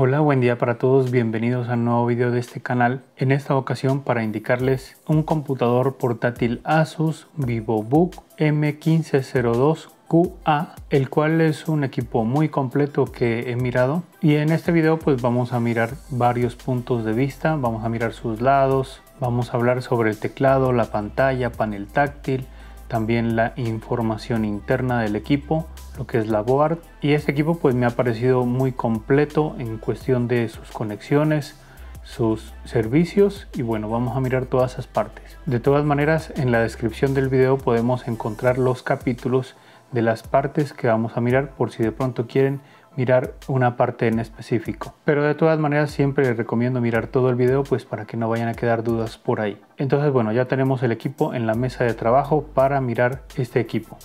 Hola, buen día para todos, bienvenidos a un nuevo video de este canal. En esta ocasión para indicarles un computador portátil Asus VivoBook M1502QA, el cual es un equipo muy completo que he mirado, y en este video pues vamos a mirar varios puntos de vista, vamos a mirar sus lados, vamos a hablar sobre el teclado, la pantalla, panel táctil, también la información interna del equipo, lo que es la board. Y este equipo pues me ha parecido muy completo en cuestión de sus conexiones, sus servicios, y bueno, vamos a mirar todas esas partes. De todas maneras, en la descripción del video podemos encontrar los capítulos de las partes que vamos a mirar, por si de pronto quieren mirar una parte en específico. Pero de todas maneras siempre les recomiendo mirar todo el video, pues para que no vayan a quedar dudas por ahí. Entonces bueno, ya tenemos el equipo en la mesa de trabajo para mirar este equipo.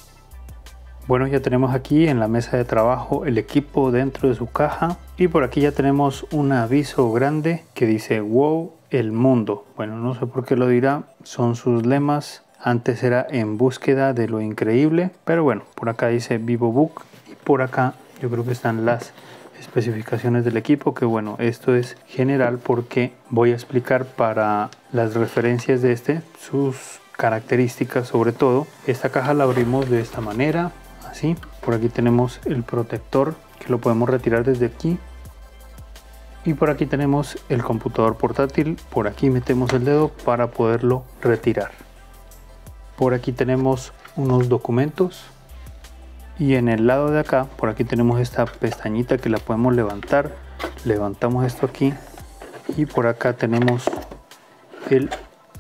Bueno, ya tenemos aquí en la mesa de trabajo el equipo dentro de su caja, y por aquí ya tenemos un aviso grande que dice "Wow, el mundo". Bueno, no sé por qué lo dirá, son sus lemas. Antes era "en búsqueda de lo increíble", pero bueno, por acá dice VivoBook, y por acá yo creo que están las especificaciones del equipo, que bueno, esto es general porque voy a explicar para las referencias de sus características. Sobre todo esta caja la abrimos de esta manera, así. Por aquí tenemos el protector que lo podemos retirar desde aquí, y por aquí tenemos el computador portátil. Por aquí metemos el dedo para poderlo retirar. Por aquí tenemos unos documentos, y en el lado de acá, por aquí tenemos esta pestañita que la podemos levantar. Levantamos esto aquí, y por acá tenemos el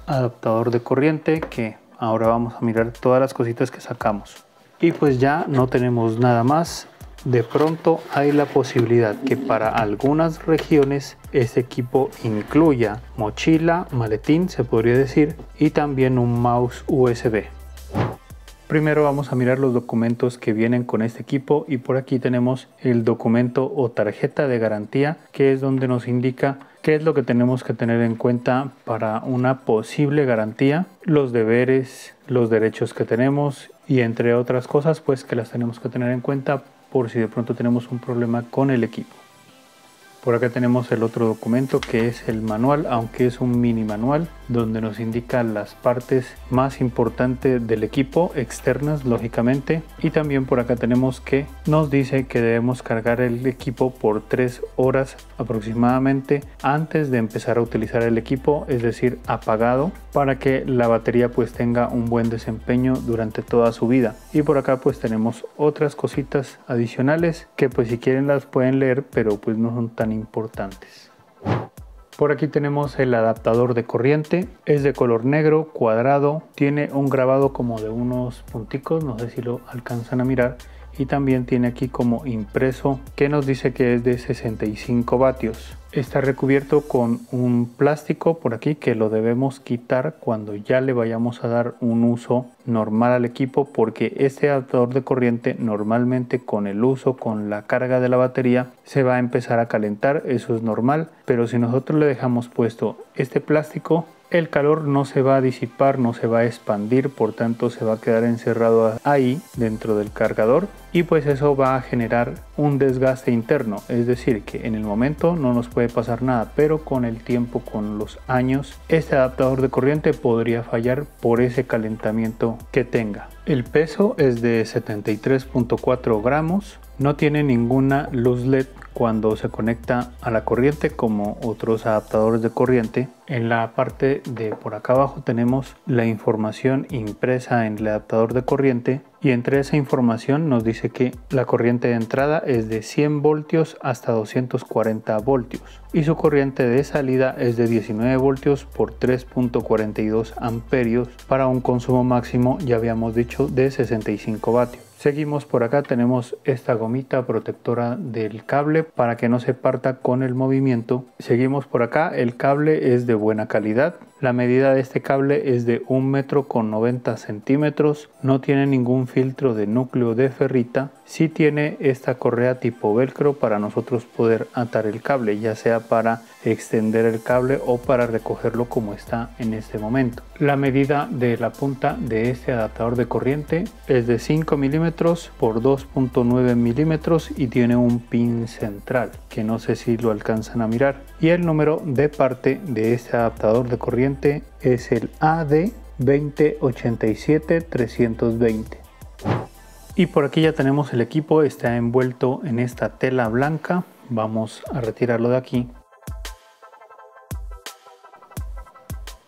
adaptador de corriente, que ahora vamos a mirar todas las cositas que sacamos. Y pues ya no tenemos nada más. De pronto hay la posibilidad que para algunas regiones este equipo incluya mochila, maletín se podría decir, y también un mouse USB. Primero vamos a mirar los documentos que vienen con este equipo, y por aquí tenemos el documento o tarjeta de garantía, que es donde nos indica qué es lo que tenemos que tener en cuenta para una posible garantía, los deberes, los derechos que tenemos, y entre otras cosas pues que las tenemos que tener en cuenta por si de pronto tenemos un problema con el equipo. Por acá tenemos el otro documento, que es el manual, aunque es un mini manual, donde nos indica las partes más importantes del equipo, externas lógicamente. Y también por acá tenemos que nos dice que debemos cargar el equipo por 3 horas aproximadamente antes de empezar a utilizar el equipo, es decir, apagado, para que la batería pues tenga un buen desempeño durante toda su vida. Y por acá pues tenemos otras cositas adicionales que pues si quieren las pueden leer, pero pues no son tan importantes. Por aquí tenemos el adaptador de corriente, es de color negro, cuadrado, tiene un grabado como de unos punticos, no sé si lo alcanzan a mirar, y también tiene aquí como impreso que nos dice que es de 65 vatios. Está recubierto con un plástico por aquí que lo debemos quitar cuando ya le vayamos a dar un uso normal al equipo, porque este adaptador de corriente normalmente con el uso, con la carga de la batería, se va a empezar a calentar. Eso es normal, pero si nosotros le dejamos puesto este plástico, el calor no se va a disipar, no se va a expandir, por tanto se va a quedar encerrado ahí dentro del cargador, y pues eso va a generar un desgaste interno. Es decir, que en el momento no nos puede pasar nada, pero con el tiempo, con los años, este adaptador de corriente podría fallar por ese calentamiento que tenga. El peso es de 73.4 gramos, no tiene ninguna luz LED cuando se conecta a la corriente como otros adaptadores de corriente. En la parte de por acá abajo tenemos la información impresa en el adaptador de corriente, y entre esa información nos dice que la corriente de entrada es de 100 voltios hasta 240 voltios, y su corriente de salida es de 19 voltios por 3.42 amperios para un consumo máximo, ya habíamos dicho, de 65 vatios. Seguimos por acá, tenemos esta gomita protectora del cable para que no se parta con el movimiento. Seguimos por acá, el cable es de buena calidad, La medida de este cable es de 1,90 m, no tiene ningún filtro de núcleo de ferrita, sí tiene esta correa tipo velcro para nosotros poder atar el cable, ya sea para extender el cable o para recogerlo como está en este momento. La medida de la punta de este adaptador de corriente es de 5 milímetros por 2,9 milímetros y tiene un pin central que no sé si lo alcanzan a mirar, y el número de parte de este adaptador de corriente es el AD2087320. Y por aquí ya tenemos el equipo, está envuelto en esta tela blanca. Vamos a retirarlo de aquí.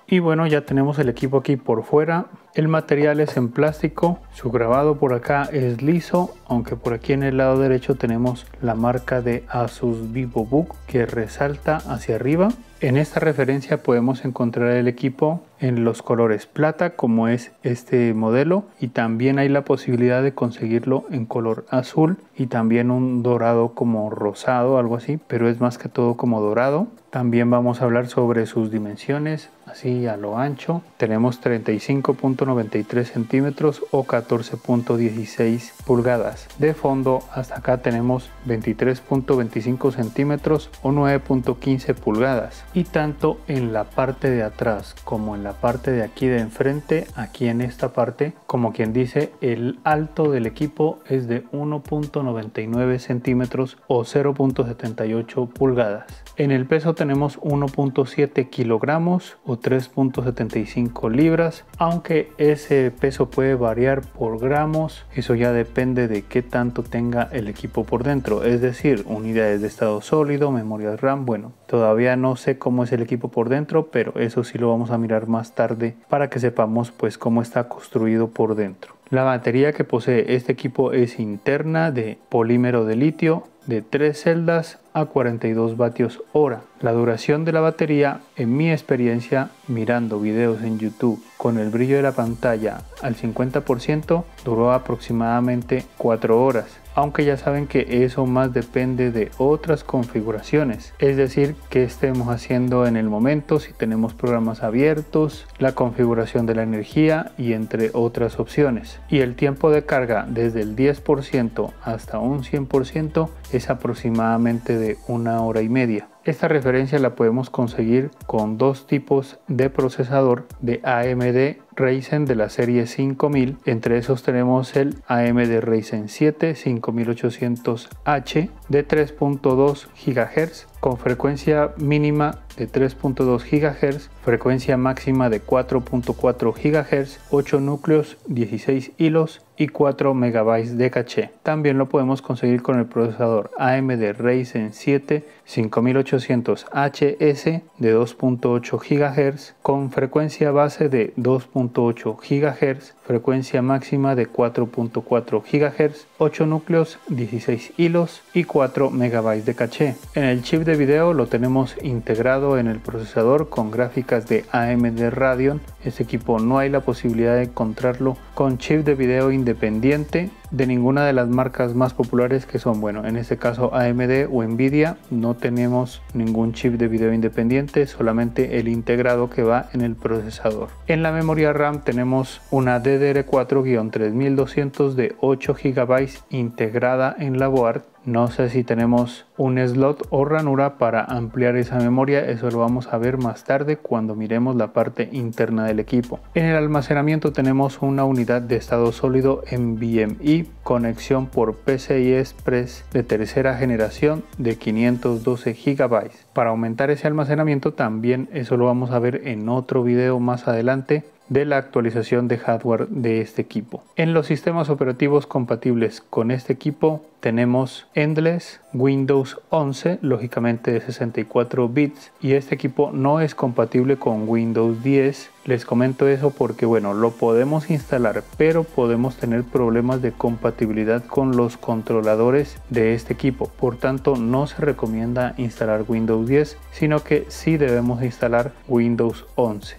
Y bueno, ya tenemos el equipo aquí por fuera. El material es en plástico, su grabado por acá es liso, aunque por aquí en el lado derecho tenemos la marca de Asus VivoBook que resalta hacia arriba. En esta referencia podemos encontrar el equipo en los colores plata, como es este modelo, y también hay la posibilidad de conseguirlo en color azul y también un dorado como rosado, algo así, pero es más que todo como dorado. También vamos a hablar sobre sus dimensiones, así a lo ancho. Tenemos 35,93 centímetros o 14,16 pulgadas. De fondo hasta acá tenemos 23,25 centímetros o 9,15 pulgadas. Y tanto en la parte de atrás como en la parte de aquí de enfrente, aquí en esta parte, como quien dice, el alto del equipo es de 1,99 centímetros o 0,78 pulgadas. En el peso tenemos 1,7 kilogramos o 3,75 libras, aunque ese peso puede variar por gramos, eso ya depende de qué tanto tenga el equipo por dentro, es decir, unidades de estado sólido, memorias RAM. Bueno, todavía no sé cómo es el equipo por dentro, pero eso sí lo vamos a mirar más tarde para que sepamos pues cómo está construido por dentro. La batería que posee este equipo es interna de polímero de litio de 3 celdas a 42 vatios hora. La duración de la batería, en mi experiencia mirando videos en YouTube con el brillo de la pantalla al 50%, duró aproximadamente 4 horas. Aunque ya saben que eso más depende de otras configuraciones, es decir, que estemos haciendo en el momento, si tenemos programas abiertos, la configuración de la energía y entre otras opciones. Y el tiempo de carga desde el 10% hasta un 100% es aproximadamente de 1 hora y media. Esta referencia la podemos conseguir con dos tipos de procesador de AMD Ryzen de la serie 5000. Entre esos tenemos el AMD Ryzen 7 5800H de 3.2 GHz con frecuencia mínima de 3.2 GHz, frecuencia máxima de 4.4 GHz, 8 núcleos, 16 hilos y 4 MB de caché. También lo podemos conseguir con el procesador AMD Ryzen 7 5800HS de 2.8 GHz con frecuencia base de 2.8 GHz, frecuencia máxima de 4.4 GHz, 8 núcleos, 16 hilos y 4 MB de caché. En el chip de video lo tenemos integrado en el procesador con gráficas de AMD Radeon. Este equipo no hay la posibilidad de encontrarlo con chip de video independiente de ninguna de las marcas más populares que son, bueno, en este caso AMD o Nvidia. No tenemos ningún chip de video independiente, solamente el integrado que va en el procesador. En la memoria RAM tenemos una DDR4-3200 de 8 GB integrada en la board. No sé si tenemos un slot o ranura para ampliar esa memoria, eso lo vamos a ver más tarde cuando miremos la parte interna del equipo. En el almacenamiento tenemos una unidad de estado sólido NVMe, conexión por PCI Express de tercera generación de 512 GB. Para aumentar ese almacenamiento también eso lo vamos a ver en otro video más adelante de la actualización de hardware de este equipo. En los sistemas operativos compatibles con este equipo tenemos Endless, Windows 11, lógicamente de 64 bits, y este equipo no es compatible con Windows 10. Les comento eso porque, bueno, lo podemos instalar, pero podemos tener problemas de compatibilidad con los controladores de este equipo. Por tanto, no se recomienda instalar Windows 10, sino que sí debemos instalar Windows 11.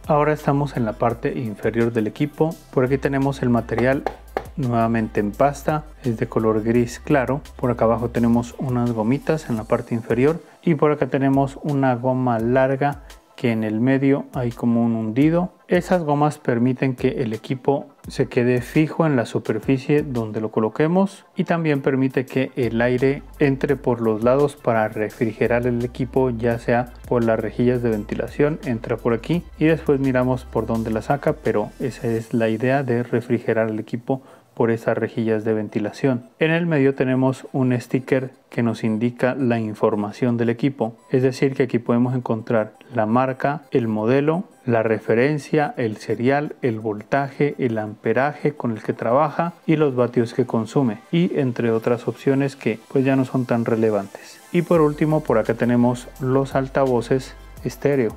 Ahora estamos en la parte inferior del equipo. Por aquí tenemos el material nuevamente en pasta, es de color gris claro. Por acá abajo tenemos unas gomitas en la parte inferior y por acá tenemos una goma larga que en el medio hay como un hundido. Esas gomas permiten que el equipo se quede fijo en la superficie donde lo coloquemos y también permite que el aire entre por los lados para refrigerar el equipo, ya sea por las rejillas de ventilación, entra por aquí y después miramos por dónde la saca, pero esa es la idea de refrigerar el equipo por esas rejillas de ventilación. En el medio tenemos un sticker que nos indica la información del equipo, es decir que aquí podemos encontrar la marca, el modelo, la referencia, el serial, el voltaje, el amperaje con el que trabaja y los vatios que consume, y entre otras opciones que pues ya no son tan relevantes. Y por último, por acá tenemos los altavoces estéreo.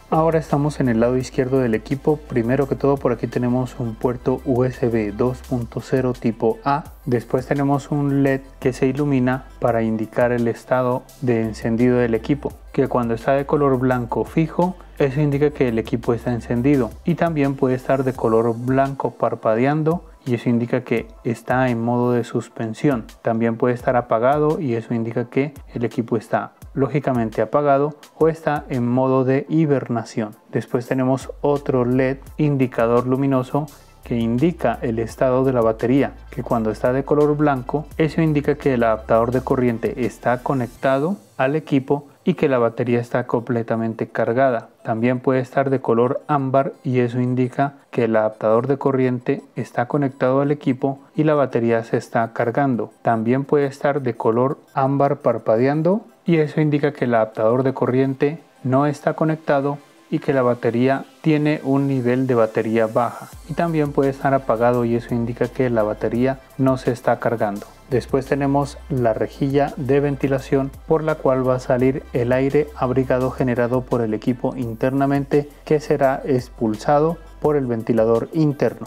Ahora estamos en el lado izquierdo del equipo. Primero que todo, por aquí tenemos un puerto USB 2.0 tipo A. Después tenemos un LED que se ilumina para indicar el estado de encendido del equipo, que cuando está de color blanco fijo, eso indica que el equipo está encendido, y también puede estar de color blanco parpadeando y eso indica que está en modo de suspensión. También puede estar apagado y eso indica que el equipo está lógicamente apagado o está en modo de hibernación. Después tenemos otro LED indicador luminoso que indica el estado de la batería, que cuando está de color blanco, eso indica que el adaptador de corriente está conectado al equipo y que la batería está completamente cargada. También puede estar de color ámbar y eso indica que el adaptador de corriente está conectado al equipo y la batería se está cargando. También puede estar de color ámbar parpadeando y eso indica que el adaptador de corriente no está conectado y que la batería tiene un nivel de batería baja, y también puede estar apagado y eso indica que la batería no se está cargando. Después tenemos la rejilla de ventilación por la cual va a salir el aire abrigado generado por el equipo internamente, que será expulsado por el ventilador interno.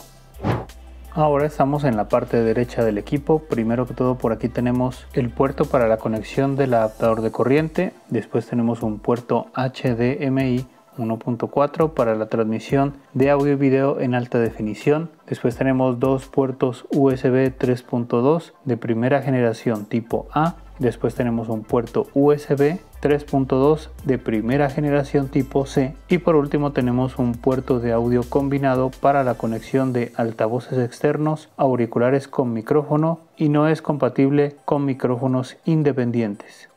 Ahora estamos en la parte derecha del equipo. Primero que todo, por aquí tenemos el puerto para la conexión del adaptador de corriente. Después tenemos un puerto HDMI 1.4 para la transmisión de audio y video en alta definición. Después tenemos dos puertos USB 3.2 de primera generación tipo A. Después tenemos un puerto USB 3.2 de primera generación tipo C. Y por último tenemos un puerto de audio combinado para la conexión de altavoces externos, auriculares con micrófono, y no es compatible con micrófonos independientes.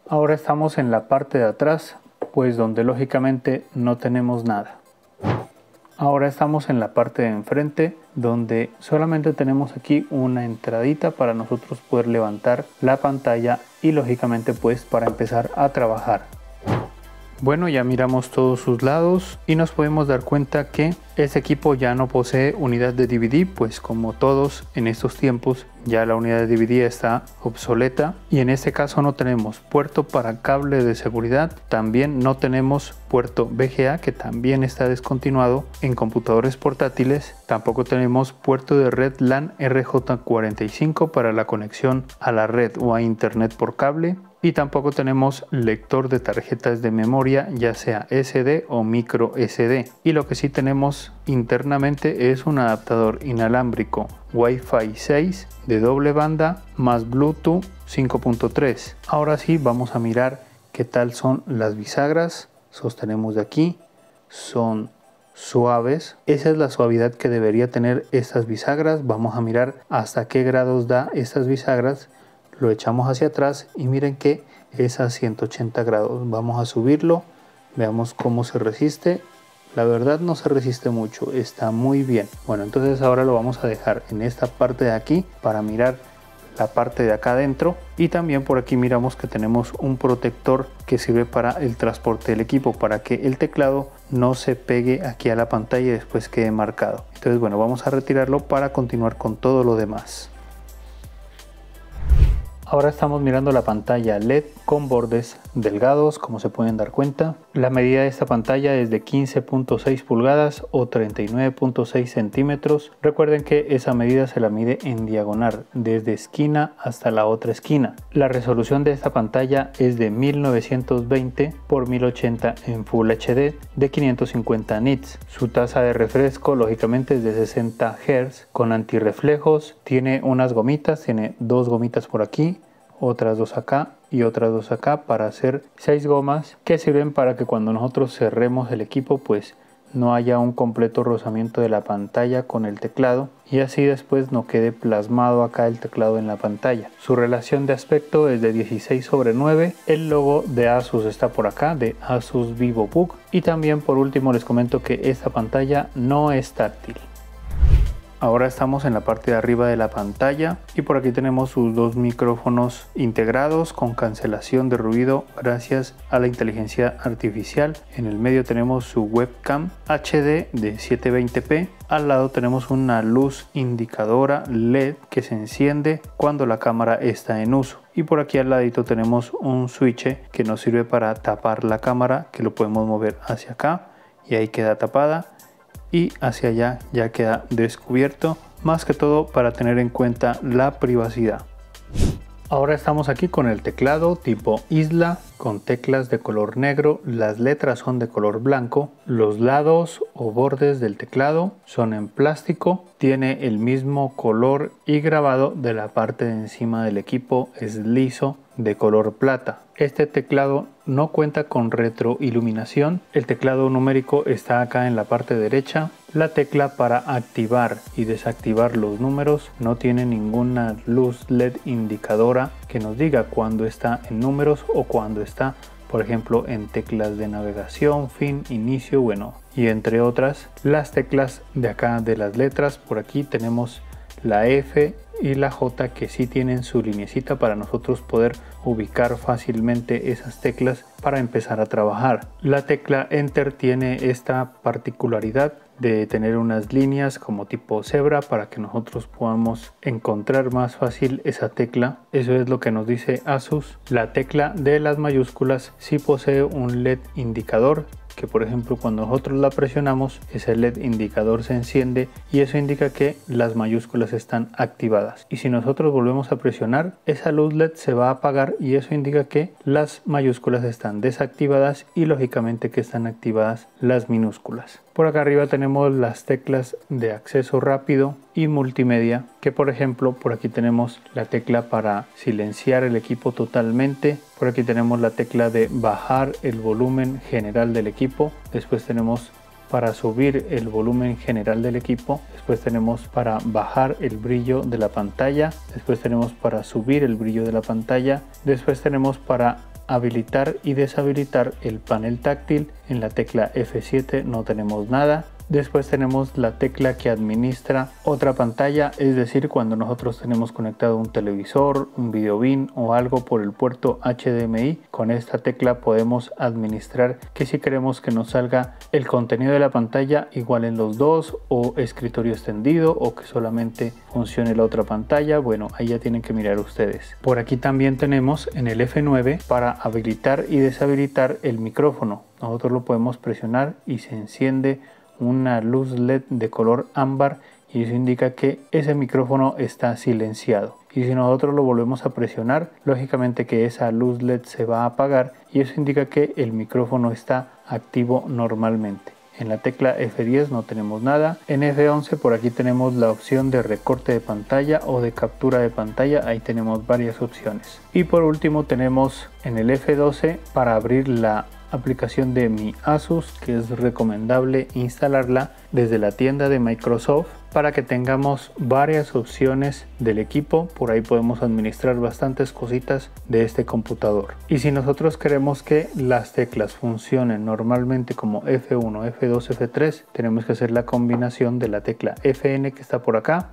Ahora estamos en la parte de atrás, pues donde lógicamente no tenemos nada. Ahora estamos en la parte de enfrente, donde solamente tenemos aquí una entradita para nosotros poder levantar la pantalla y lógicamente pues para empezar a trabajar. Bueno, ya miramos todos sus lados y nos podemos dar cuenta que este equipo ya no posee unidad de DVD, pues como todos en estos tiempos ya la unidad de DVD está obsoleta, y en este caso no tenemos puerto para cable de seguridad, también no tenemos puerto VGA, que también está descontinuado en computadores portátiles, tampoco tenemos puerto de red LAN RJ45 para la conexión a la red o a internet por cable, y tampoco tenemos lector de tarjetas de memoria, ya sea SD o micro SD. Y lo que sí tenemos internamente es un adaptador inalámbrico Wi-Fi 6 de doble banda más Bluetooth 5.3. Ahora sí vamos a mirar qué tal son las bisagras. Sostenemos de aquí, son suaves. Esa es la suavidad que debería tener estas bisagras. Vamos a mirar hasta qué grados da estas bisagras. Lo echamos hacia atrás y miren que es a 180 grados. Vamos a subirlo, veamos cómo se resiste. La verdad no se resiste mucho, está muy bien. Bueno, entonces ahora lo vamos a dejar en esta parte de aquí para mirar la parte de acá adentro, y también por aquí miramos que tenemos un protector que sirve para el transporte del equipo, para que el teclado no se pegue aquí a la pantalla y después quede marcado. Entonces bueno, vamos a retirarlo para continuar con todo lo demás. Ahora estamos mirando la pantalla LED con bordes delgados, como se pueden dar cuenta. La medida de esta pantalla es de 15.6 pulgadas o 39.6 centímetros. Recuerden que esa medida se la mide en diagonal, desde esquina hasta la otra esquina. La resolución de esta pantalla es de 1920 x 1080 en Full HD de 550 nits. Su tasa de refresco lógicamente es de 60 Hz con antirreflejos. Tiene unas gomitas, tiene dos gomitas por aquí, otras 2 acá y otras 2 acá para hacer 6 gomas que sirven para que cuando nosotros cerremos el equipo pues no haya un completo rozamiento de la pantalla con el teclado y así después no quede plasmado acá el teclado en la pantalla. Su relación de aspecto es de 16:9. El logo de Asus está por acá, de Asus VivoBook. Y también por último les comento que esta pantalla no es táctil. Ahora estamos en la parte de arriba de la pantalla y por aquí tenemos sus 2 micrófonos integrados con cancelación de ruido gracias a la inteligencia artificial. En el medio tenemos su webcam HD de 720p. Al lado tenemos una luz indicadora LED que se enciende cuando la cámara está en uso. Y por aquí al ladito tenemos un switch que nos sirve para tapar la cámara, que lo podemos mover hacia acá y ahí queda tapada. Y hacia allá ya queda descubierto, más que todo para tener en cuenta la privacidad. Ahora estamos aquí con el teclado tipo Isla, con teclas de color negro, las letras son de color blanco, los lados o bordes del teclado son en plástico, tiene el mismo color y grabado de la parte de encima del equipo, es liso, de color plata. Este teclado no cuenta con retroiluminación. El teclado numérico está acá en la parte derecha. La tecla para activar y desactivar los números no tiene ninguna luz LED indicadora que nos diga cuando está en números o cuando está, por ejemplo, en teclas de navegación, fin, inicio, bueno, y entre otras. Las teclas de acá de las letras, por aquí tenemos la F y la J que sí tienen su linecita para nosotros poder ubicar fácilmente esas teclas para empezar a trabajar. La tecla Enter tiene esta particularidad de tener unas líneas como tipo cebra para que nosotros podamos encontrar más fácil esa tecla. Eso es lo que nos dice Asus. La tecla de las mayúsculas sí posee un LED indicador, que por ejemplo cuando nosotros la presionamos ese LED indicador se enciende y eso indica que las mayúsculas están activadas, y si nosotros volvemos a presionar esa luz LED se va a apagar y eso indica que las mayúsculas están desactivadas y lógicamente que están activadas las minúsculas. Por acá arriba tenemos las teclas de acceso rápido y multimedia, que por ejemplo por aquí tenemos la tecla para silenciar el equipo totalmente, por aquí tenemos la tecla de bajar el volumen general del equipo, después tenemos para subir el volumen general del equipo, después tenemos para bajar el brillo de la pantalla, después tenemos para subir el brillo de la pantalla, después tenemos para habilitar y deshabilitar el panel táctil. En la tecla F7 no tenemos nada. Después tenemos la tecla que administra otra pantalla, es decir, cuando nosotros tenemos conectado un televisor, un video bin o algo por el puerto HDMI, con esta tecla podemos administrar que si queremos que nos salga el contenido de la pantalla igual en los dos, o escritorio extendido, o que solamente funcione la otra pantalla. Bueno, ahí ya tienen que mirar ustedes. Por aquí también tenemos en el F9 para habilitar y deshabilitar el micrófono. Nosotros lo podemos presionar y se enciende una luz LED de color ámbar y eso indica que ese micrófono está silenciado, y si nosotros lo volvemos a presionar lógicamente que esa luz LED se va a apagar y eso indica que el micrófono está activo normalmente. En la tecla F10 no tenemos nada. En F11 por aquí tenemos la opción de recorte de pantalla o de captura de pantalla, ahí tenemos varias opciones. Y por último tenemos en el F12 para abrir la aplicación de Mi Asus, que es recomendable instalarla desde la tienda de Microsoft para que tengamos varias opciones del equipo. Por ahí podemos administrar bastantes cositas de este computador. Y si nosotros queremos que las teclas funcionen normalmente como F1, F2, F3, tenemos que hacer la combinación de la tecla Fn que está por acá,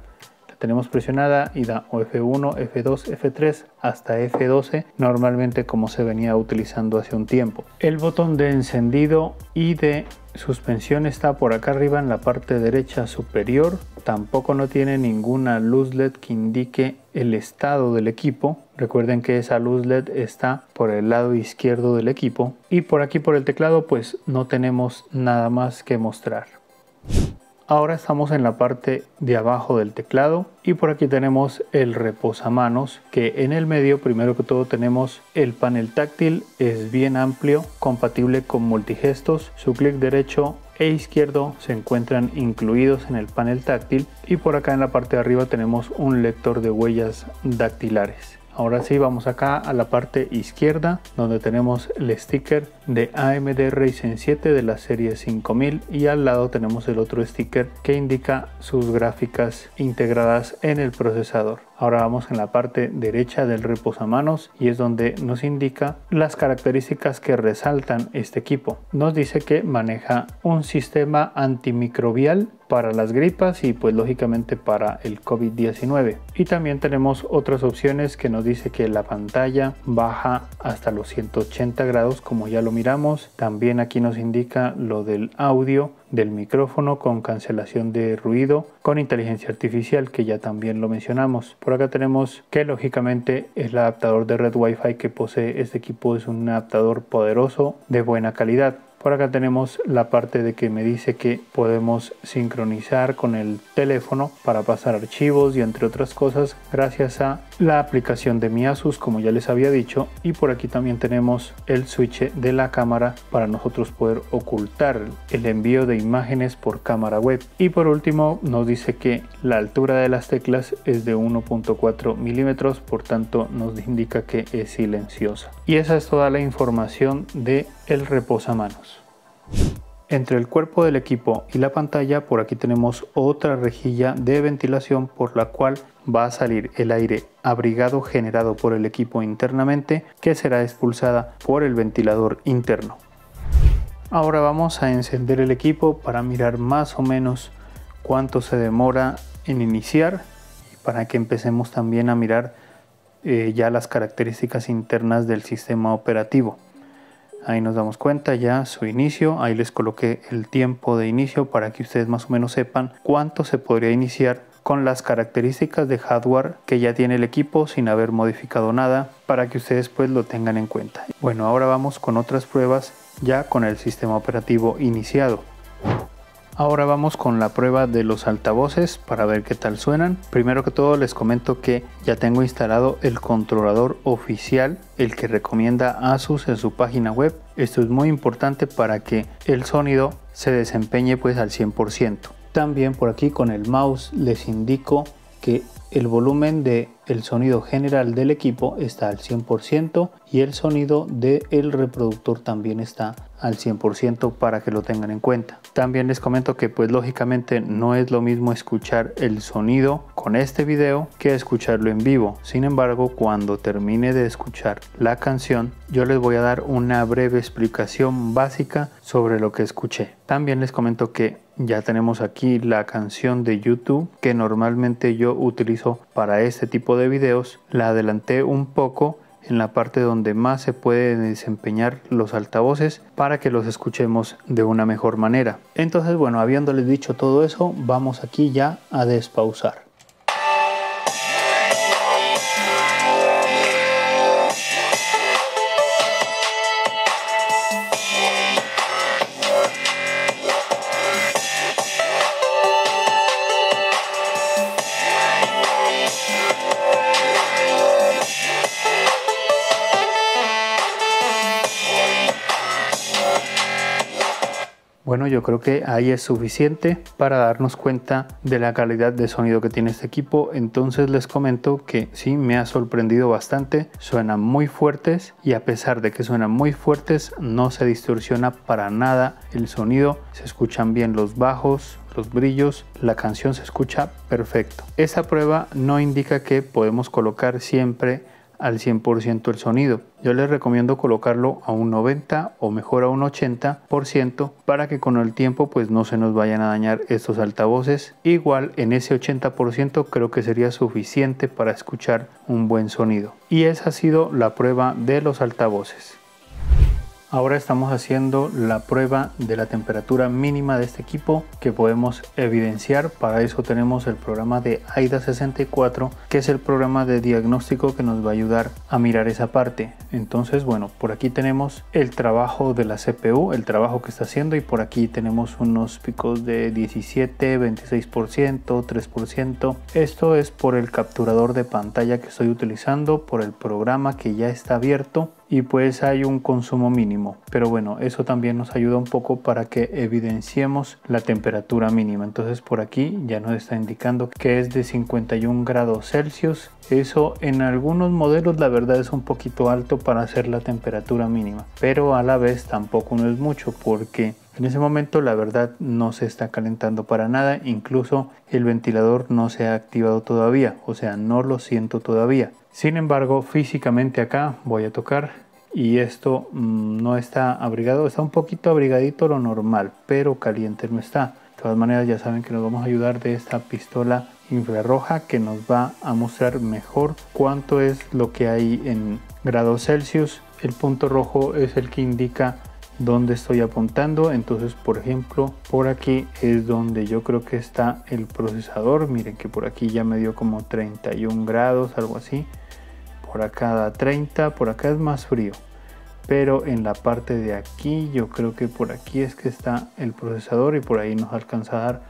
tenemos presionada y da F1, F2, F3 hasta F12, normalmente como se venía utilizando hace un tiempo. El botón de encendido y de suspensión está por acá arriba en la parte derecha superior. Tampoco no tiene ninguna luz LED que indique el estado del equipo. Recuerden que esa luz LED está por el lado izquierdo del equipo. Y por aquí por el teclado pues no tenemos nada más que mostrar. Ahora estamos en la parte de abajo del teclado y por aquí tenemos el reposamanos, que en el medio primero que todo tenemos el panel táctil, es bien amplio, compatible con multigestos, su clic derecho e izquierdo se encuentran incluidos en el panel táctil y por acá en la parte de arriba tenemos un lector de huellas dactilares. Ahora sí, vamos acá a la parte izquierda donde tenemos el sticker de AMD Ryzen 7 de la serie 5000 y al lado tenemos el otro sticker que indica sus gráficas integradas en el procesador. Ahora vamos en la parte derecha del reposamanos y es donde nos indica las características que resaltan este equipo. Nos dice que maneja un sistema antimicrobial para las gripas y pues lógicamente para el COVID-19. Y también tenemos otras opciones que nos dice que la pantalla baja hasta los 180 grados como ya lo miramos. También aquí nos indica lo del audio del micrófono con cancelación de ruido con inteligencia artificial, que ya también lo mencionamos. Por acá tenemos que lógicamente el adaptador de red Wi-Fi que posee este equipo es un adaptador poderoso de buena calidad. Por acá tenemos la parte de que me dice que podemos sincronizar con el teléfono para pasar archivos y entre otras cosas gracias a la aplicación de mi Asus, como ya les había dicho. Y por aquí también tenemos el switch de la cámara para nosotros poder ocultar el envío de imágenes por cámara web. Y por último nos dice que la altura de las teclas es de 1.4 milímetros, por tanto nos indica que es silenciosa. Y esa es toda la información de el reposamanos. Entre el cuerpo del equipo y la pantalla, por aquí tenemos otra rejilla de ventilación por la cual va a salir el aire abrigado generado por el equipo internamente, que será expulsada por el ventilador interno. Ahora vamos a encender el equipo para mirar más o menos cuánto se demora en iniciar y para que empecemos también a mirar ya las características internas del sistema operativo. Ahí nos damos cuenta ya su inicio. Ahí les coloqué el tiempo de inicio para que ustedes más o menos sepan cuánto se podría iniciar con las características de hardware que ya tiene el equipo sin haber modificado nada, para que ustedes pues lo tengan en cuenta. Bueno, ahora vamos con otras pruebas ya con el sistema operativo iniciado. Ahora vamos con la prueba de los altavoces para ver qué tal suenan. Primero que todo les comento que ya tengo instalado el controlador oficial, el que recomienda Asus en su página web. Esto es muy importante para que el sonido se desempeñe pues al 100%. También por aquí con el mouse les indico que el volumen del sonido general del equipo está al 100% y el sonido del reproductor también está al 100% para que lo tengan en cuenta. También les comento que pues lógicamente no es lo mismo escuchar el sonido con este video que escucharlo en vivo. Sin embargo, cuando termine de escuchar la canción, yo les voy a dar una breve explicación básica sobre lo que escuché. También les comento que ya tenemos aquí la canción de YouTube que normalmente yo utilizo para este tipo de videos. La adelanté un poco en la parte donde más se puede desempeñar los altavoces para que los escuchemos de una mejor manera. Entonces, bueno, habiéndoles dicho todo eso, vamos aquí ya a despausar. Bueno, yo creo que ahí es suficiente para darnos cuenta de la calidad de sonido que tiene este equipo. Entonces les comento que sí, me ha sorprendido bastante. Suenan muy fuertes y a pesar de que suenan muy fuertes, no se distorsiona para nada el sonido. Se escuchan bien los bajos, los brillos, la canción se escucha perfecto. Esta prueba no indica que podemos colocar siempre al 100% el sonido. Yo les recomiendo colocarlo a un 90 o mejor a un 80% para que con el tiempo pues no se nos vayan a dañar estos altavoces. Igual en ese 80% creo que sería suficiente para escuchar un buen sonido. Y esa ha sido la prueba de los altavoces. Ahora estamos haciendo la prueba de la temperatura mínima de este equipo que podemos evidenciar. Para eso tenemos el programa de AIDA64, que es el programa de diagnóstico que nos va a ayudar a mirar esa parte. Entonces, bueno, por aquí tenemos el trabajo de la CPU, el trabajo que está haciendo, y por aquí tenemos unos picos de 17, 26%, 3%. Esto es por el capturador de pantalla que estoy utilizando, por el programa que ya está abierto. y pues hay un consumo mínimo, pero bueno, eso también nos ayuda un poco para que evidenciemos la temperatura mínima. Entonces por aquí ya nos está indicando que es de 51 grados Celsius. Eso en algunos modelos la verdad es un poquito alto para hacer la temperatura mínima, pero a la vez tampoco no es mucho, porque en ese momento la verdad no se está calentando para nada, incluso el ventilador no se ha activado todavía, o sea, no lo siento todavía. Sin embargo, físicamente acá voy a tocar y esto no está abrigado, está un poquito abrigadito lo normal, pero caliente no está. De todas maneras ya saben que nos vamos a ayudar de esta pistola infrarroja que nos va a mostrar mejor cuánto es lo que hay en grados Celsius. El punto rojo es el que indica dónde estoy apuntando, entonces por ejemplo por aquí es donde yo creo que está el procesador. Miren que por aquí ya me dio como 31 grados, algo así. Por acá da 30, por acá es más frío, pero en la parte de aquí yo creo que por aquí es que está el procesador y por ahí nos alcanza a dar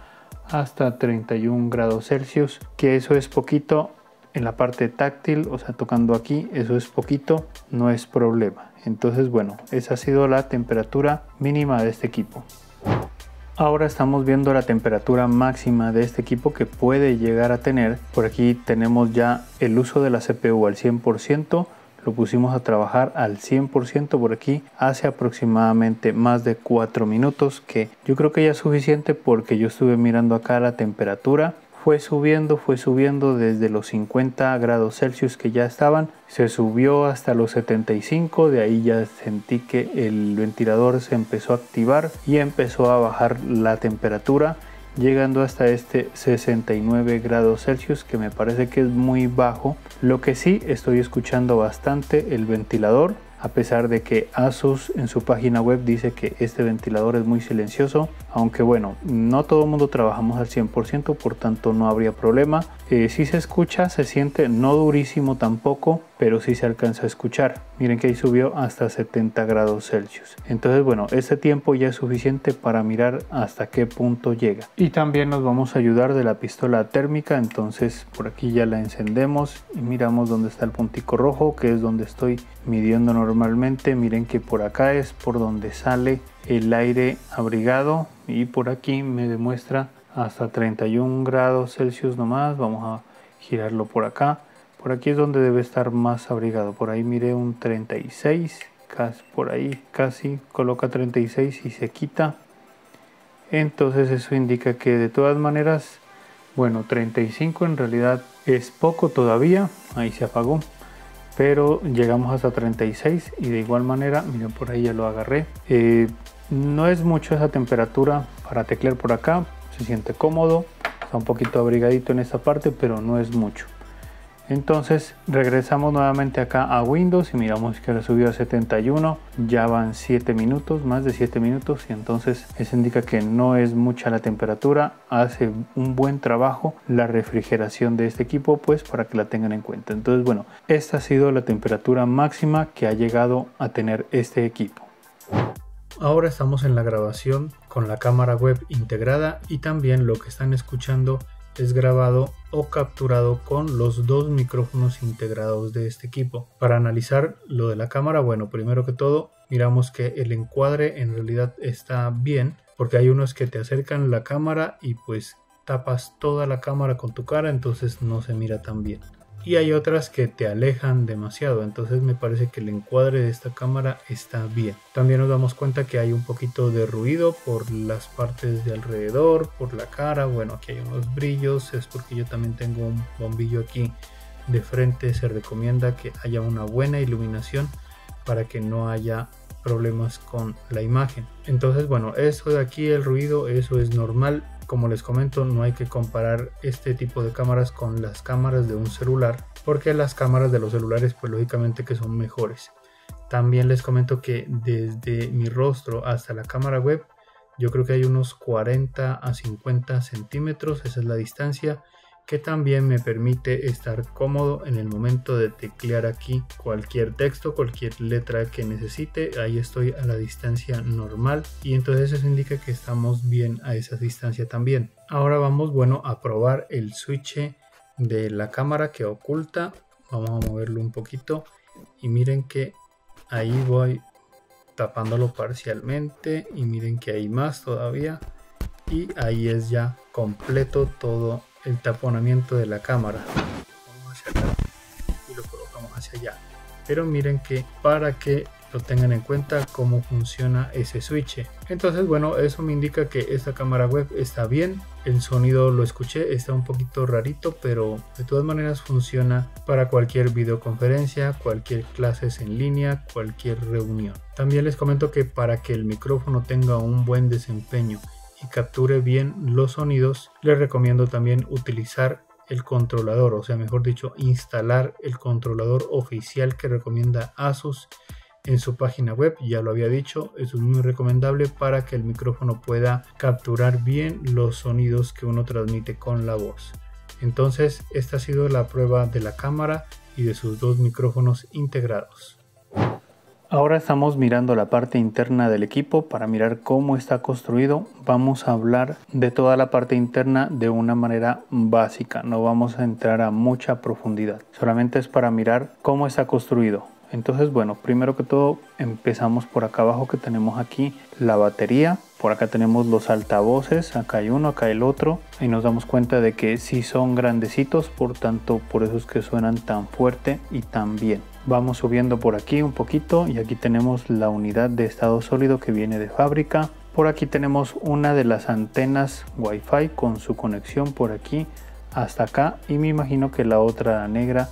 hasta 31 grados Celsius, que eso es poquito. En la parte táctil, o sea, tocando aquí, eso es poquito, no es problema. Entonces bueno, esa ha sido la temperatura mínima de este equipo. Ahora estamos viendo la temperatura máxima de este equipo que puede llegar a tener. Por aquí tenemos ya el uso de la CPU al 100%. Lo pusimos a trabajar al 100% por aquí hace aproximadamente más de 4 minutos, que yo creo que ya es suficiente porque yo estuve mirando acá la temperatura. Fue subiendo desde los 50 grados Celsius que ya estaban, se subió hasta los 75, de ahí ya sentí que el ventilador se empezó a activar y empezó a bajar la temperatura, llegando hasta este 69 grados Celsius, que me parece que es muy bajo. Lo que sí estoy escuchando bastante el ventilador, a pesar de que Asus en su página web dice que este ventilador es muy silencioso, aunque bueno, no todo el mundo trabajamos al 100%, por tanto no habría problema. Si se escucha, se siente no durísimo tampoco, pero sí se alcanza a escuchar. Miren que ahí subió hasta 70 grados Celsius. Entonces bueno, este tiempo ya es suficiente para mirar hasta qué punto llega. Y también nos vamos a ayudar de la pistola térmica. Entonces por aquí ya la encendemos y miramos dónde está el puntico rojo, que es donde estoy midiendo normalmente. Miren que por acá es por donde sale el aire abrigado y por aquí me demuestra hasta 31 grados Celsius nomás. Vamos a girarlo por acá. Por aquí es donde debe estar más abrigado. Por ahí miré un 36, casi, por ahí casi coloca 36 y se quita. Entonces eso indica que de todas maneras, bueno, 35 en realidad es poco todavía. Ahí se apagó. Pero llegamos hasta 36 y de igual manera, miren, por ahí ya lo agarré. No es mucho esa temperatura para teclear por acá. Se siente cómodo. Está un poquito abrigadito en esta parte, pero no es mucho. Entonces regresamos nuevamente acá a Windows y miramos que le subió a 71, ya van 7 minutos, más de 7 minutos, y entonces eso indica que no es mucha la temperatura. Hace un buen trabajo la refrigeración de este equipo, pues para que la tengan en cuenta. Entonces bueno, esta ha sido la temperatura máxima que ha llegado a tener este equipo. Ahora estamos en la grabación con la cámara web integrada y también lo que están escuchando es grabado o capturado con los dos micrófonos integrados de este equipo. Para analizar lo de la cámara, bueno, primero que todo miramos que el encuadre en realidad está bien, porque hay unos que te acercan la cámara y pues tapas toda la cámara con tu cara, entonces no se mira tan bien. Y hay otras que te alejan demasiado, entonces me parece que el encuadre de esta cámara está bien. También nos damos cuenta que hay un poquito de ruido por las partes de alrededor, por la cara. Bueno, aquí hay unos brillos, es porque yo también tengo un bombillo aquí de frente. Se recomienda que haya una buena iluminación para que no haya problemas con la imagen. Entonces bueno, eso de aquí, el ruido, eso es normal. Como les comento, no hay que comparar este tipo de cámaras con las cámaras de un celular, porque las cámaras de los celulares pues lógicamente que son mejores. También les comento que desde mi rostro hasta la cámara web yo creo que hay unos 40 a 50 centímetros, esa es la distancia, que también me permite estar cómodo en el momento de teclear aquí cualquier texto, cualquier letra que necesite. Ahí estoy a la distancia normal y entonces eso indica que estamos bien a esa distancia también. Ahora vamos, bueno, a probar el switch de la cámara que oculta. Vamos a moverlo un poquito y miren que ahí voy tapándolo parcialmente y miren que hay más todavía, y ahí es ya completo todo el taponamiento de la cámara. Vamos hacia acá y lo colocamos hacia allá, pero miren que para que lo tengan en cuenta cómo funciona ese switch. Entonces bueno, eso me indica que esta cámara web está bien. El sonido lo escuché, está un poquito rarito, pero de todas maneras funciona para cualquier videoconferencia, cualquier clases en línea, cualquier reunión. También les comento que para que el micrófono tenga un buen desempeño y capture bien los sonidos, les recomiendo también utilizar el controlador, o sea, mejor dicho, instalar el controlador oficial que recomienda Asus en su página web. Ya lo había dicho, eso es muy recomendable para que el micrófono pueda capturar bien los sonidos que uno transmite con la voz. Entonces, esta ha sido la prueba de la cámara y de sus dos micrófonos integrados. Ahora estamos mirando la parte interna del equipo para mirar cómo está construido. Vamos a hablar de toda la parte interna de una manera básica, no vamos a entrar a mucha profundidad, solamente es para mirar cómo está construido. Entonces bueno, primero que todo empezamos por acá abajo, que tenemos aquí la batería. Por acá tenemos los altavoces, acá hay uno, acá el otro, y nos damos cuenta de que sí son grandecitos, por tanto por eso es que suenan tan fuerte y tan bien. Vamos subiendo por aquí un poquito y aquí tenemos la unidad de estado sólido que viene de fábrica. Por aquí tenemos una de las antenas Wi-Fi con su conexión por aquí hasta acá, y me imagino que la otra negra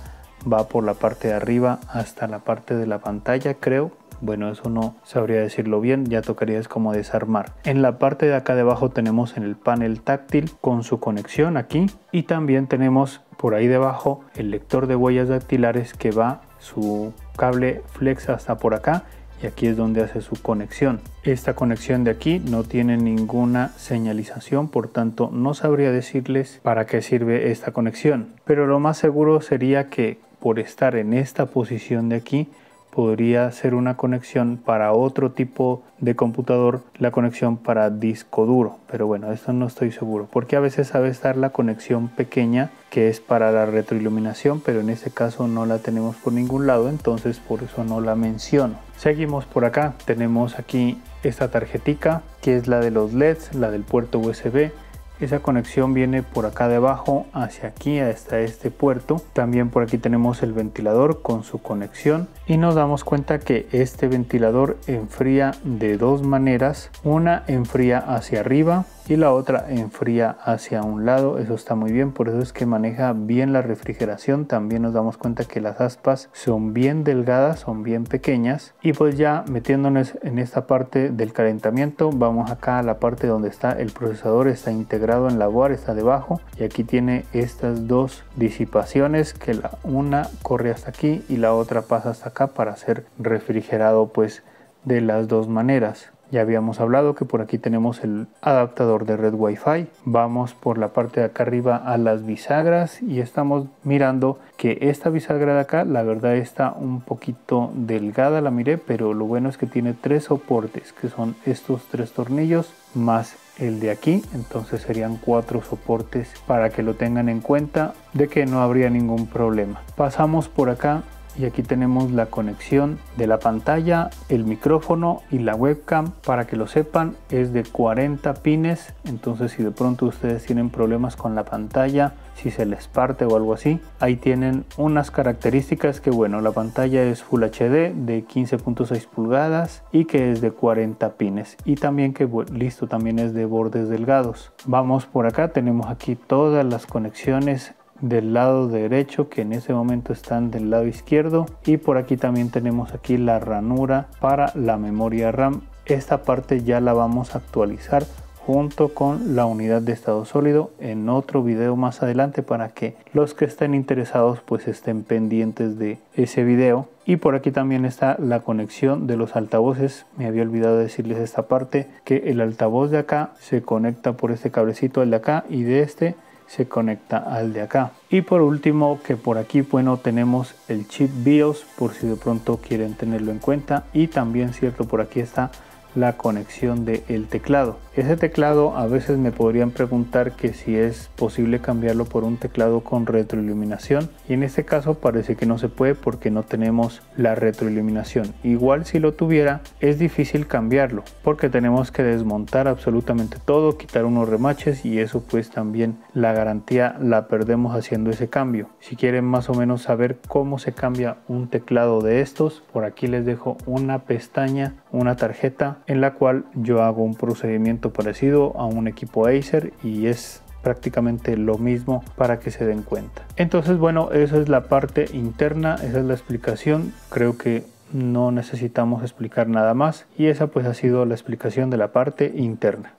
va por la parte de arriba hasta la parte de la pantalla, creo. Bueno, eso no sabría decirlo bien, ya tocaría es como desarmar. En la parte de acá debajo tenemos en el panel táctil con su conexión aquí, y también tenemos por ahí debajo el lector de huellas dactilares que va su cable flex hasta por acá, y aquí es donde hace su conexión. Esta conexión de aquí no tiene ninguna señalización, por tanto no sabría decirles para qué sirve esta conexión, pero lo más seguro sería que por estar en esta posición de aquí podría ser una conexión para otro tipo de computador, la conexión para disco duro, pero bueno, esto no estoy seguro, porque a veces sabe estar la conexión pequeña que es para la retroiluminación, pero en este caso no la tenemos por ningún lado, entonces por eso no la menciono. Seguimos por acá, tenemos aquí esta tarjetica que es la de los LEDs, la del puerto USB. Esa conexión viene por acá debajo hacia aquí hasta este puerto. También por aquí tenemos el ventilador con su conexión, y nos damos cuenta que este ventilador enfría de dos maneras. Una enfría hacia arriba y la otra enfría hacia un lado. Eso está muy bien, por eso es que maneja bien la refrigeración. También nos damos cuenta que las aspas son bien delgadas, son bien pequeñas. Y pues ya metiéndonos en esta parte del calentamiento, vamos acá a la parte donde está el procesador. Está integrado en la board, está debajo, y aquí tiene estas dos disipaciones, que la una corre hasta aquí y la otra pasa hasta acá para ser refrigerado pues de las dos maneras. Ya habíamos hablado que por aquí tenemos el adaptador de red Wi-Fi. Vamos por la parte de acá arriba a las bisagras y estamos mirando que esta bisagra de acá, la verdad está un poquito delgada, la miré, pero lo bueno es que tiene tres soportes, que son estos tres tornillos más el de aquí, entonces serían 4 soportes para que lo tengan en cuenta de que no habría ningún problema. Pasamos por acá y aquí tenemos la conexión de la pantalla, el micrófono y la webcam. Para que lo sepan, es de 40 pines, entonces si de pronto ustedes tienen problemas con la pantalla, si se les parte o algo así, ahí tienen unas características que bueno, la pantalla es Full HD de 15.6 pulgadas y que es de 40 pines, y también que listo, también es de bordes delgados. Vamos por acá, tenemos aquí todas las conexiones del lado derecho que en ese momento están del lado izquierdo, y por aquí también tenemos aquí la ranura para la memoria RAM. Esta parte ya la vamos a actualizar junto con la unidad de estado sólido en otro video más adelante, para que los que estén interesados pues estén pendientes de ese video. Y por aquí también está la conexión de los altavoces. Me había olvidado decirles esta parte, que el altavoz de acá se conecta por este cablecito al de acá, y de este se conecta al de acá. Y por último, que por aquí bueno, tenemos el chip BIOS, por si de pronto quieren tenerlo en cuenta, y también cierto, por aquí está la conexión del teclado. Ese teclado a veces me podrían preguntar que si es posible cambiarlo por un teclado con retroiluminación, y en este caso parece que no se puede porque no tenemos la retroiluminación. Igual si lo tuviera es difícil cambiarlo porque tenemos que desmontar absolutamente todo, quitar unos remaches, y eso pues también la garantía la perdemos haciendo ese cambio. Si quieren más o menos saber cómo se cambia un teclado de estos, por aquí les dejo una pestaña, una tarjeta en la cual yo hago un procedimiento parecido a un equipo Acer y es prácticamente lo mismo para que se den cuenta. Entonces bueno, esa es la parte interna, esa es la explicación. Creo que no necesitamos explicar nada más y esa pues ha sido la explicación de la parte interna.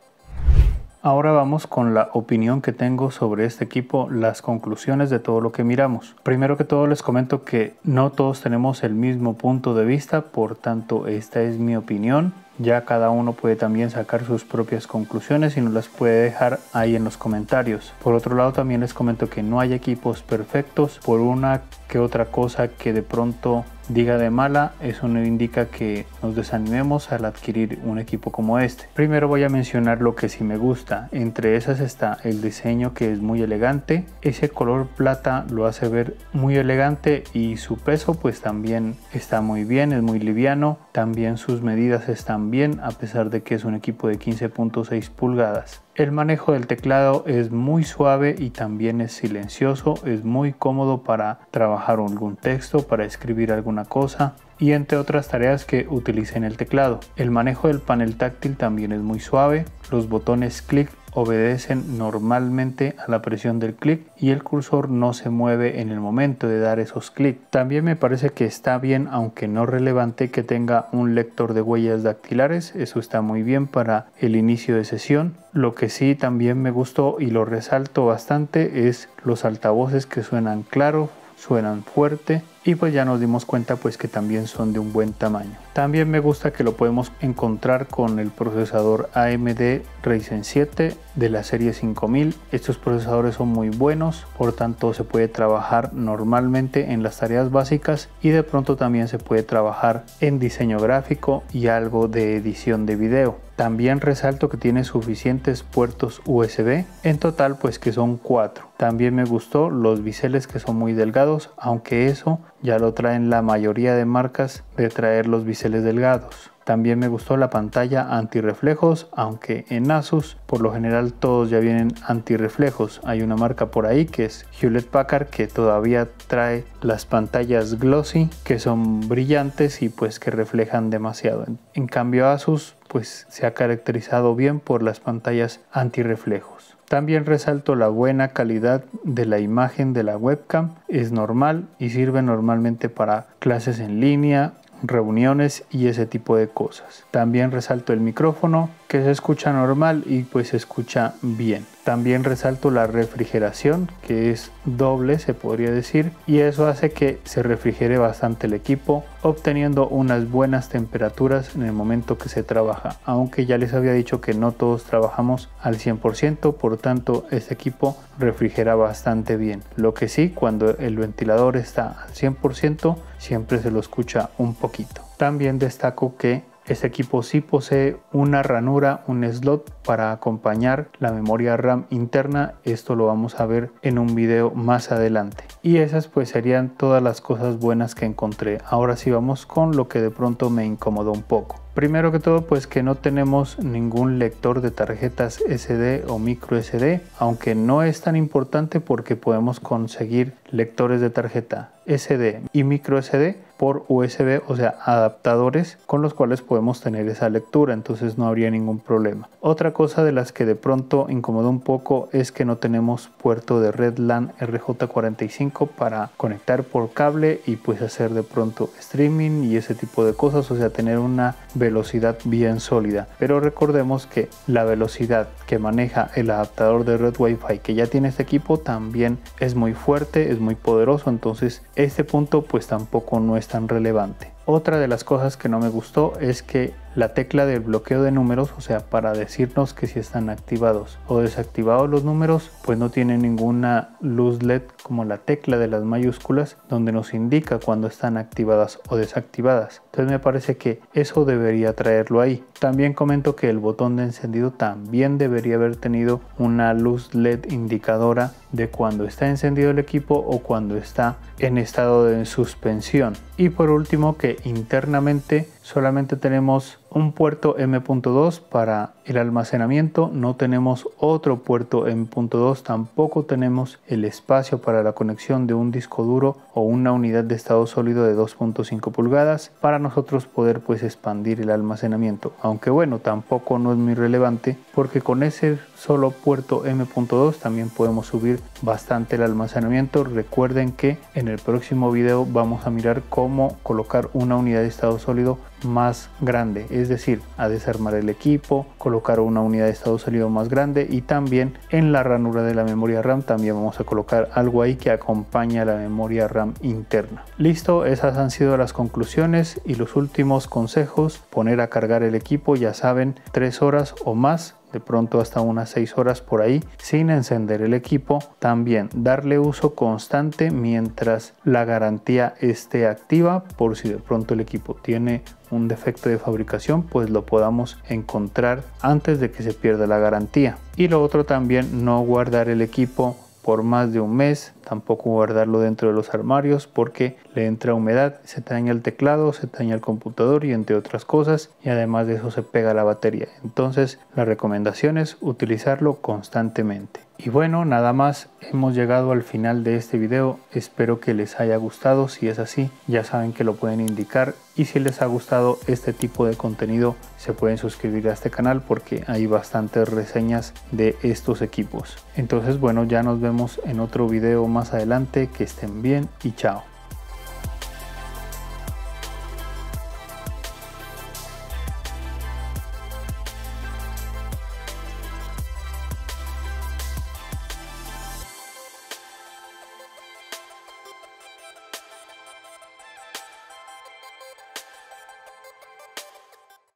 Ahora vamos con la opinión que tengo sobre este equipo, las conclusiones de todo lo que miramos. Primero que todo les comento que no todos tenemos el mismo punto de vista, por tanto esta es mi opinión. Ya cada uno puede también sacar sus propias conclusiones y nos las puede dejar ahí en los comentarios. Por otro lado también les comento que no hay equipos perfectos. Por una que otra cosa que de pronto diga de mala, eso no indica que nos desanimemos al adquirir un equipo como este. Primero voy a mencionar lo que sí me gusta. Entre esas está el diseño, que es muy elegante. Ese color plata lo hace ver muy elegante y su peso pues también está muy bien, es muy liviano. También sus medidas están bien a pesar de que es un equipo de 15.6 pulgadas. El manejo del teclado es muy suave y también es silencioso, es muy cómodo para trabajar algún texto, para escribir alguna cosa y entre otras tareas que utilicen el teclado. El manejo del panel táctil también es muy suave, los botones clic obedecen normalmente a la presión del clic y el cursor no se mueve en el momento de dar esos clics. También me parece que está bien, aunque no relevante, que tenga un lector de huellas dactilares. Eso está muy bien para el inicio de sesión. Lo que sí también me gustó y lo resalto bastante es los altavoces, que suenan claro, suenan fuerte y pues ya nos dimos cuenta pues que también son de un buen tamaño. También me gusta que lo podemos encontrar con el procesador AMD Ryzen 7 de la serie 5000. Estos procesadores son muy buenos, por tanto se puede trabajar normalmente en las tareas básicas y de pronto también se puede trabajar en diseño gráfico y algo de edición de video. También resalto que tiene suficientes puertos USB, en total pues que son 4. También me gustó los biseles, que son muy delgados, aunque eso ya lo traen la mayoría de marcas de traer los biseles delgados. También me gustó la pantalla antirreflejos, aunque en Asus por lo general todos ya vienen antirreflejos. Hay una marca por ahí que es Hewlett Packard que todavía trae las pantallas glossy, que son brillantes y pues que reflejan demasiado. En cambio Asus pues se ha caracterizado bien por las pantallas antirreflejos. También resalto la buena calidad de la imagen de la webcam, es normal y sirve normalmente para clases en línea, reuniones y ese tipo de cosas. También resalto el micrófono, que se escucha normal y pues se escucha bien. También resalto la refrigeración, que es doble se podría decir, y eso hace que se refrigere bastante el equipo, obteniendo unas buenas temperaturas en el momento que se trabaja, aunque ya les había dicho que no todos trabajamos al 100%, por tanto este equipo refrigera bastante bien. Lo que sí, cuando el ventilador está al 100% siempre se lo escucha un poquito. También destaco que este equipo sí posee una ranura, un slot para acompañar la memoria RAM interna. Esto lo vamos a ver en un video más adelante. Y esas pues serían todas las cosas buenas que encontré. Ahora sí vamos con lo que de pronto me incomodó un poco. Primero que todo pues que no tenemos ningún lector de tarjetas SD o micro SD, aunque no es tan importante porque podemos conseguir lectores de tarjeta SD y micro SD por USB, o sea adaptadores con los cuales podemos tener esa lectura, entonces no habría ningún problema. Otra cosa de las que de pronto incomodó un poco es que no tenemos puerto de red LAN RJ45 para conectar por cable y pues hacer de pronto streaming y ese tipo de cosas, o sea tener una velocidad bien sólida. Pero recordemos que la velocidad que maneja el adaptador de red Wi-Fi que ya tiene este equipo también es muy fuerte, es muy poderoso, entonces este punto pues tampoco no es tan relevante. Otra de las cosas que no me gustó es que la tecla del bloqueo de números, o sea, para decirnos que si están activados o desactivados los números, pues no tiene ninguna luz LED como la tecla de las mayúsculas donde nos indica cuando están activadas o desactivadas. Entonces me parece que eso debería traerlo ahí. También comento que el botón de encendido también debería haber tenido una luz LED indicadora de cuando está encendido el equipo o cuando está en estado de suspensión. Y por último, que internamente solamente tenemos un puerto M.2 para el almacenamiento, no tenemos otro puerto M.2, tampoco tenemos el espacio para la conexión de un disco duro o una unidad de estado sólido de 2.5 pulgadas para nosotros poder pues expandir el almacenamiento, aunque bueno, tampoco no es muy relevante porque con ese solo puerto M.2 también podemos subir bastante el almacenamiento. Recuerden que en el próximo video vamos a mirar cómo colocar una unidad de estado sólido más grande, es decir, a desarmar el equipo, colocar una unidad de estado sólido más grande, y también en la ranura de la memoria RAM también vamos a colocar algo ahí que acompaña a la memoria RAM interna. Listo, esas han sido las conclusiones y los últimos consejos. Poner a cargar el equipo, ya saben, 3 horas o más, de pronto hasta unas 6 horas por ahí, sin encender el equipo. También darle uso constante mientras la garantía esté activa, por si de pronto el equipo tiene un defecto de fabricación, pues lo podamos encontrar antes de que se pierda la garantía. Y lo otro también, no guardar el equipo por más de un mes, tampoco guardarlo dentro de los armarios porque le entra humedad, se daña el teclado, se daña el computador y entre otras cosas, y además de eso se pega la batería. Entonces la recomendación es utilizarlo constantemente. Y bueno, nada más, hemos llegado al final de este video. Espero que les haya gustado. Si es así, ya saben que lo pueden indicar, y si les ha gustado este tipo de contenido se pueden suscribir a este canal porque hay bastantes reseñas de estos equipos. Entonces bueno, ya nos vemos en otro video más adelante. Que estén bien y chao.